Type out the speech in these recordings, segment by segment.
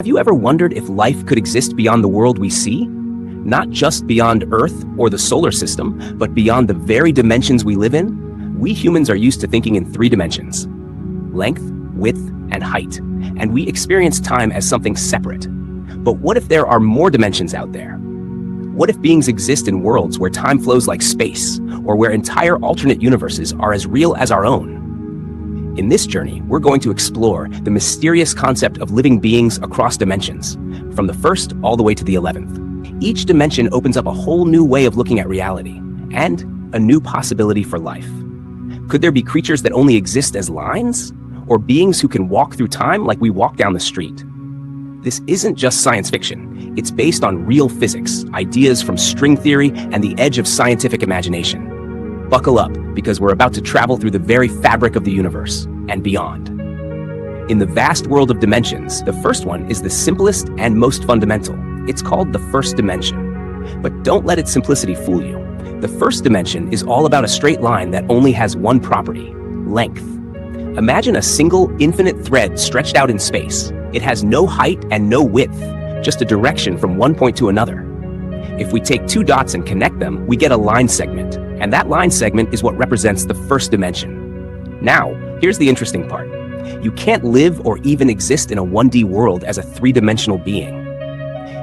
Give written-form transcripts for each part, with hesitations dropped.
Have you ever wondered if life could exist beyond the world we see? Not just beyond Earth or the solar system, but beyond the very dimensions we live in? We humans are used to thinking in 3 dimensions: length, width, and height, and we experience time as something separate. But what if there are more dimensions out there? What if beings exist in worlds where time flows like space, or where entire alternate universes are as real as our own? In this journey, we're going to explore the mysterious concept of living beings across dimensions, from the first all the way to the 11th. Each dimension opens up a whole new way of looking at reality, and a new possibility for life. Could there be creatures that only exist as lines? Or beings who can walk through time like we walk down the street? This isn't just science fiction. It's based on real physics, ideas from string theory, and the edge of scientific imagination. Buckle up, because we're about to travel through the very fabric of the universe and beyond. In the vast world of dimensions, the first one is the simplest and most fundamental. It's called the first dimension. But don't let its simplicity fool you. The first dimension is all about a straight line that only has one property: length. Imagine a single, infinite thread stretched out in space. It has no height and no width, just a direction from one point to another. If we take 2 dots and connect them, we get a line segment, and that line segment is what represents the first dimension. Now, here's the interesting part. You can't live or even exist in a 1D world as a 3-dimensional being.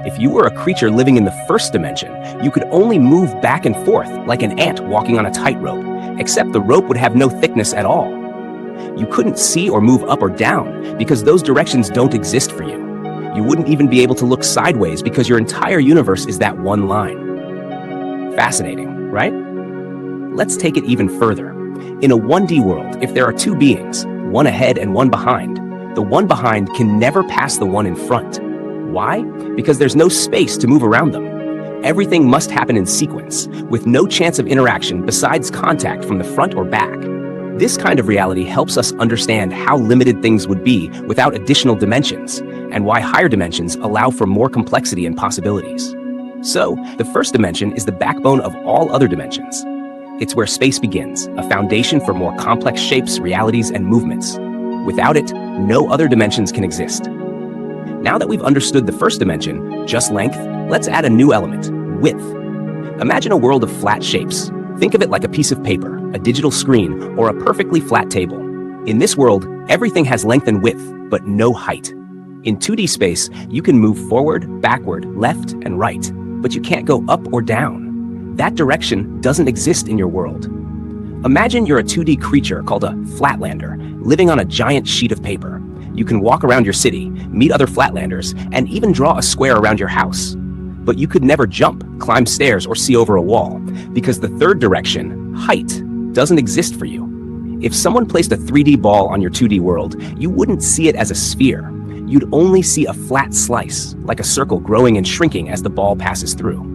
If you were a creature living in the first dimension, you could only move back and forth like an ant walking on a tightrope, except the rope would have no thickness at all. You couldn't see or move up or down because those directions don't exist for you. You wouldn't even be able to look sideways because your entire universe is that one line. Fascinating, right? Let's take it even further. In a 1D world, if there are 2 beings, one ahead and one behind, the one behind can never pass the one in front. Why? Because there's no space to move around them. Everything must happen in sequence, with no chance of interaction besides contact from the front or back. This kind of reality helps us understand how limited things would be without additional dimensions, and why higher dimensions allow for more complexity and possibilities. So, the first dimension is the backbone of all other dimensions. It's where space begins, a foundation for more complex shapes, realities, and movements. Without it, no other dimensions can exist. Now that we've understood the first dimension, just length, let's add a new element: width. Imagine a world of flat shapes. Think of it like a piece of paper, a digital screen, or a perfectly flat table. In this world, everything has length and width, but no height. In 2D space, you can move forward, backward, left, and right, but you can't go up or down. That direction doesn't exist in your world. Imagine you're a 2D creature called a flatlander, living on a giant sheet of paper. You can walk around your city, meet other flatlanders, and even draw a square around your house. But you could never jump, climb stairs, or see over a wall, because the third direction, height, doesn't exist for you. If someone placed a 3D ball on your 2D world, you wouldn't see it as a sphere. You'd only see a flat slice, like a circle growing and shrinking as the ball passes through.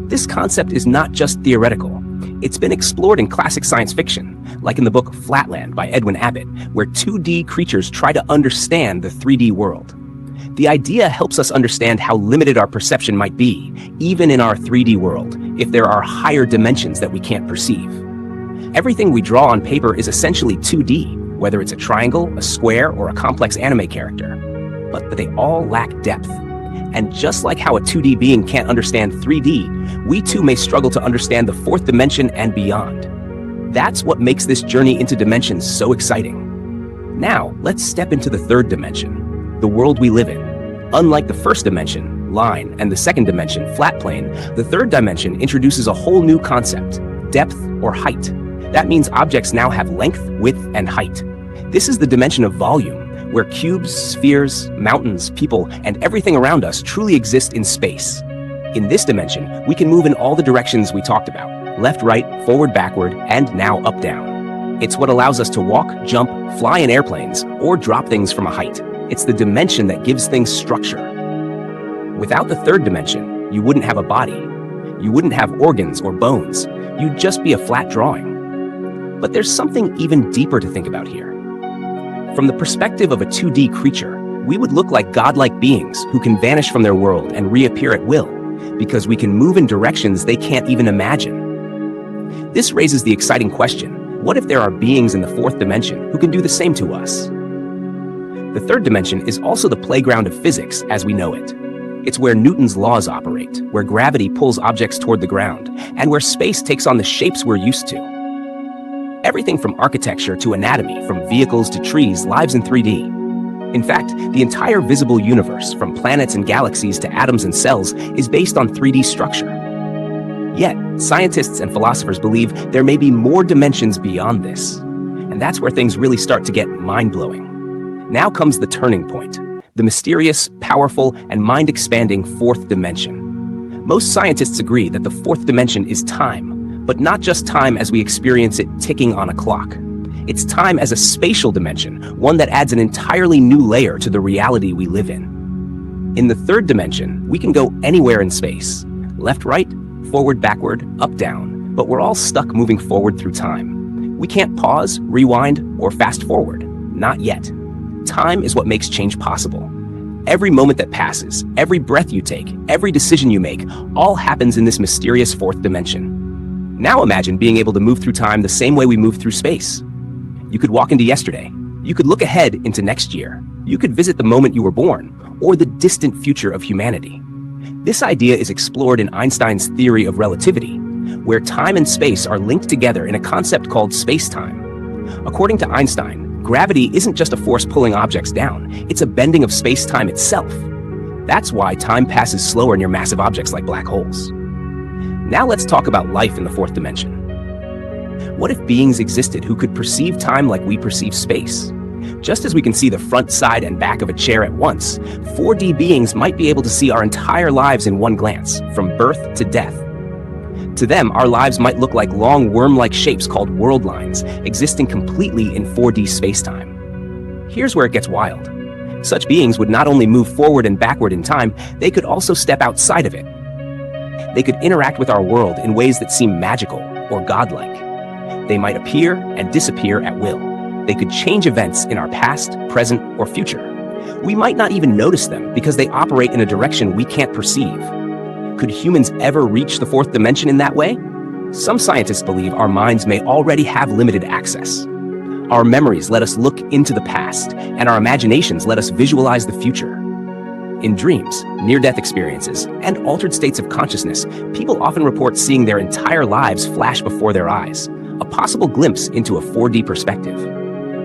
This concept is not just theoretical. It's been explored in classic science fiction, like in the book Flatland by Edwin Abbott, where 2D creatures try to understand the 3D world. The idea helps us understand how limited our perception might be, even in our 3D world, if there are higher dimensions that we can't perceive. Everything we draw on paper is essentially 2D, whether it's a triangle, a square, or a complex anime character. But they all lack depth. And just like how a 2D being can't understand 3D, we too may struggle to understand the 4th dimension and beyond. That's what makes this journey into dimensions so exciting. Now, let's step into the 3rd dimension, the world we live in. Unlike the first dimension, line, and the second dimension, flat plane, the 3rd dimension introduces a whole new concept: depth or height. That means objects now have length, width, and height. This is the dimension of volume, where cubes, spheres, mountains, people, and everything around us truly exist in space. In this dimension, we can move in all the directions we talked about: left, right, forward, backward, and now up, down. It's what allows us to walk, jump, fly in airplanes, or drop things from a height. It's the dimension that gives things structure. Without the 3rd dimension, you wouldn't have a body. You wouldn't have organs or bones. You'd just be a flat drawing. But there's something even deeper to think about here. From the perspective of a 2D creature, we would look like godlike beings who can vanish from their world and reappear at will, because we can move in directions they can't even imagine. This raises the exciting question: what if there are beings in the 4th dimension who can do the same to us? The third dimension is also the playground of physics as we know it. It's where Newton's laws operate, where gravity pulls objects toward the ground, and where space takes on the shapes we're used to. Everything from architecture to anatomy, from vehicles to trees, lives in 3D. In fact, the entire visible universe, from planets and galaxies to atoms and cells, is based on 3D structure. Yet, scientists and philosophers believe there may be more dimensions beyond this. And that's where things really start to get mind-blowing. Now comes the turning point, the mysterious, powerful, and mind-expanding fourth dimension. Most scientists agree that the fourth dimension is time, but not just time as we experience it ticking on a clock. It's time as a spatial dimension, one that adds an entirely new layer to the reality we live in. In the third dimension, we can go anywhere in space, left, right, forward, backward, up, down, but we're all stuck moving forward through time. We can't pause, rewind, or fast forward. Not yet. Time is what makes change possible. Every moment that passes, every breath you take, every decision you make, all happens in this mysterious fourth dimension. Now imagine being able to move through time the same way we move through space. You could walk into yesterday. You could look ahead into next year. You could visit the moment you were born, or the distant future of humanity. This idea is explored in Einstein's theory of relativity, where time and space are linked together in a concept called space-time. According to Einstein, gravity isn't just a force pulling objects down, it's a bending of space-time itself. That's why time passes slower near massive objects like black holes. Now let's talk about life in the fourth dimension. What if beings existed who could perceive time like we perceive space? Just as we can see the front, side, and back of a chair at once, 4D beings might be able to see our entire lives in one glance, from birth to death. To them, our lives might look like long worm-like shapes called world lines, existing completely in 4D space-time. Here's where it gets wild. Such beings would not only move forward and backward in time, they could also step outside of it. They could interact with our world in ways that seem magical or godlike. They might appear and disappear at will. They could change events in our past, present, or future. We might not even notice them because they operate in a direction we can't perceive. Could humans ever reach the fourth dimension in that way? Some scientists believe our minds may already have limited access. Our memories let us look into the past, and our imaginations let us visualize the future. In dreams, near-death experiences, and altered states of consciousness, people often report seeing their entire lives flash before their eyes, a possible glimpse into a 4D perspective.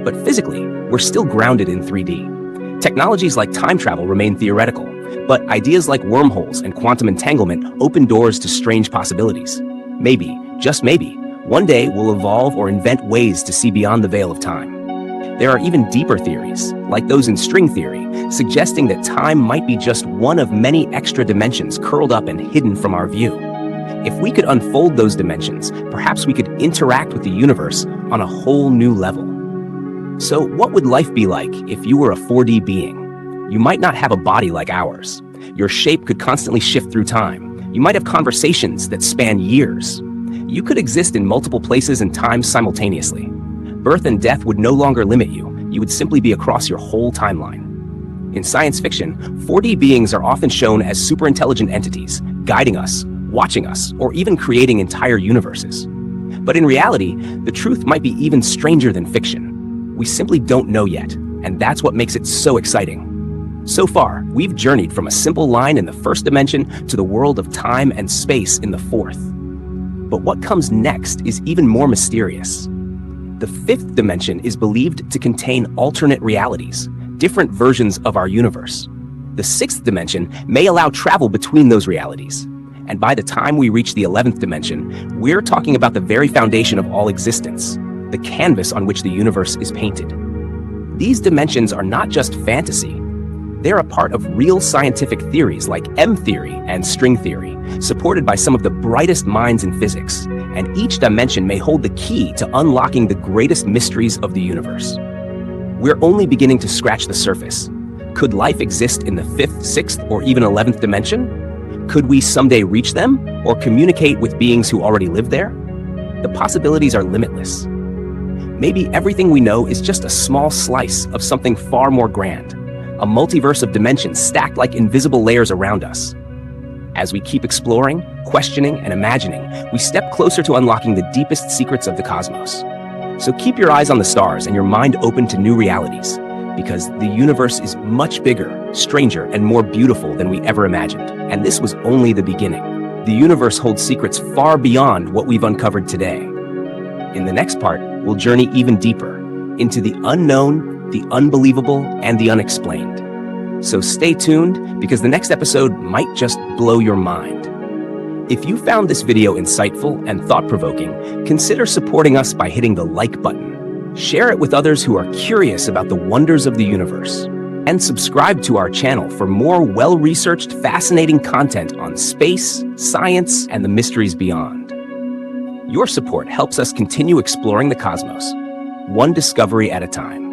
But physically, we're still grounded in 3D. Technologies like time travel remain theoretical, but ideas like wormholes and quantum entanglement open doors to strange possibilities. Maybe, just maybe, one day we'll evolve or invent ways to see beyond the veil of time. There are even deeper theories, like those in string theory, suggesting that time might be just one of many extra dimensions curled up and hidden from our view. If we could unfold those dimensions, perhaps we could interact with the universe on a whole new level. So what would life be like if you were a 4D being? You might not have a body like ours. Your shape could constantly shift through time. You might have conversations that span years. You could exist in multiple places and times simultaneously. Birth and death would no longer limit you. You would simply be across your whole timeline. In science fiction, 4D beings are often shown as superintelligent entities, guiding us, watching us, or even creating entire universes. But in reality, the truth might be even stranger than fiction. We simply don't know yet, and that's what makes it so exciting. So far, we've journeyed from a simple line in the first dimension to the world of time and space in the fourth. But what comes next is even more mysterious. The fifth dimension is believed to contain alternate realities, different versions of our universe. The sixth dimension may allow travel between those realities. And by the time we reach the 11th dimension, we're talking about the very foundation of all existence, the canvas on which the universe is painted. These dimensions are not just fantasy. They're a part of real scientific theories like M theory and string theory, supported by some of the brightest minds in physics, and each dimension may hold the key to unlocking the greatest mysteries of the universe. We're only beginning to scratch the surface. Could life exist in the 5th, 6th, or even 11th dimension? Could we someday reach them, or communicate with beings who already live there? The possibilities are limitless. Maybe everything we know is just a small slice of something far more grand, a multiverse of dimensions stacked like invisible layers around us. As we keep exploring, questioning, and imagining, we step closer to unlocking the deepest secrets of the cosmos. So keep your eyes on the stars and your mind open to new realities, because the universe is much bigger, stranger, and more beautiful than we ever imagined. And this was only the beginning. The universe holds secrets far beyond what we've uncovered today. In the next part, we'll journey even deeper into the unknown, the unbelievable, and the unexplained. So stay tuned, because the next episode might just blow your mind. If you found this video insightful and thought-provoking, consider supporting us by hitting the like button. Share it with others who are curious about the wonders of the universe. And subscribe to our channel for more well-researched, fascinating content on space, science, and the mysteries beyond. Your support helps us continue exploring the cosmos, one discovery at a time.